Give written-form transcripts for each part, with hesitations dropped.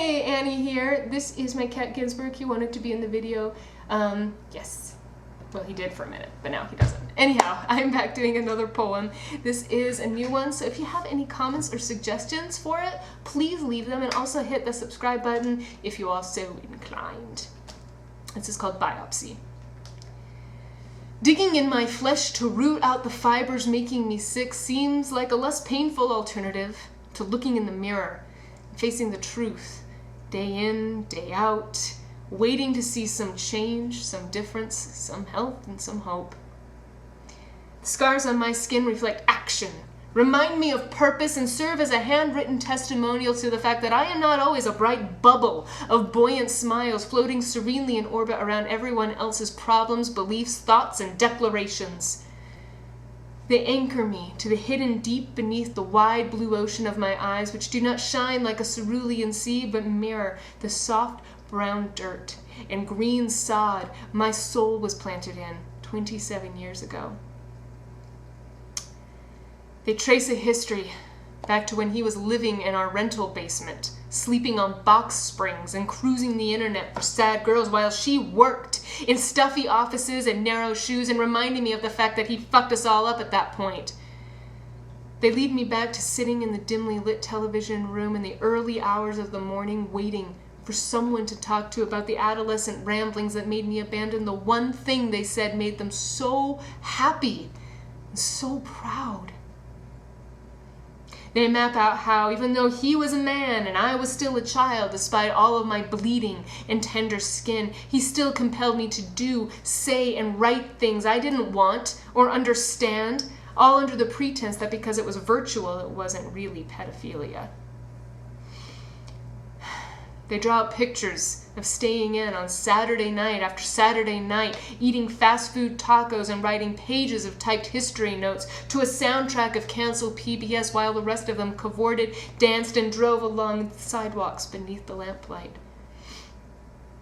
Hey, Annie here. This is my cat Ginsburg. He wanted to be in the video. Yes. Well, he did for a minute, but now he doesn't. Anyhow, I'm back doing another poem. This is a new one, so if you have any comments or suggestions for it, please leave them, and also hit the subscribe button if you are so inclined. This is called Biopsy. Digging in my flesh to root out the fibers making me sick seems like a less painful alternative to looking in the mirror, facing the truth, day in, day out, waiting to see some change, some difference, some health, and some hope. The scars on my skin reflect action, remind me of purpose, and serve as a handwritten testimonial to the fact that I am not always a bright bubble of buoyant smiles floating serenely in orbit around everyone else's problems, beliefs, thoughts, and declarations. They anchor me to the hidden deep beneath the wide blue ocean of my eyes, which do not shine like a cerulean sea, but mirror the soft brown dirt and green sod my soul was planted in 27 years ago. They trace a history back to when he was living in our rental basement, sleeping on box springs and cruising the internet for sad girls while she worked in stuffy offices and narrow shoes, and reminding me of the fact that he fucked us all up at that point. They lead me back to sitting in the dimly lit television room in the early hours of the morning, waiting for someone to talk to about the adolescent ramblings that made me abandon the one thing they said made them so happy and so proud. They map out how, even though he was a man and I was still a child, despite all of my bleeding and tender skin, he still compelled me to do, say, and write things I didn't want or understand, all under the pretense that because it was virtual, it wasn't really pedophilia. They draw up pictures of staying in on Saturday night after Saturday night, eating fast food tacos and writing pages of typed history notes to a soundtrack of canceled PBS while the rest of them cavorted, danced, and drove along the sidewalks beneath the lamplight.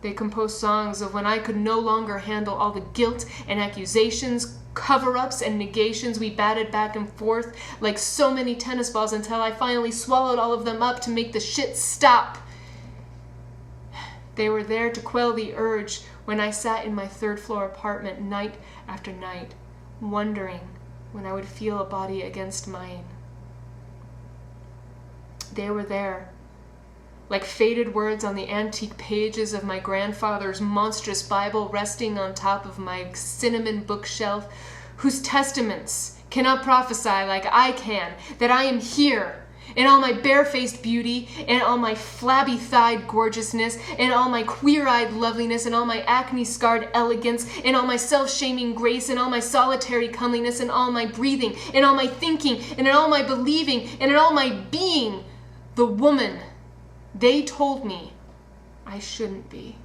They compose songs of when I could no longer handle all the guilt and accusations, cover-ups, and negations we batted back and forth like so many tennis balls until I finally swallowed all of them up to make the shit stop. They were there to quell the urge when I sat in my third-floor apartment night after night, wondering when I would feel a body against mine. They were there, like faded words on the antique pages of my grandfather's monstrous Bible resting on top of my cinnamon bookshelf, whose testaments cannot prophesy like I can, that I am here, in all my barefaced beauty, and all my flabby-thighed gorgeousness, and all my queer-eyed loveliness, and all my acne-scarred elegance, and all my self-shaming grace, and all my solitary comeliness, and all my breathing, and all my thinking, and in all my believing, and in all my being, the woman they told me I shouldn't be.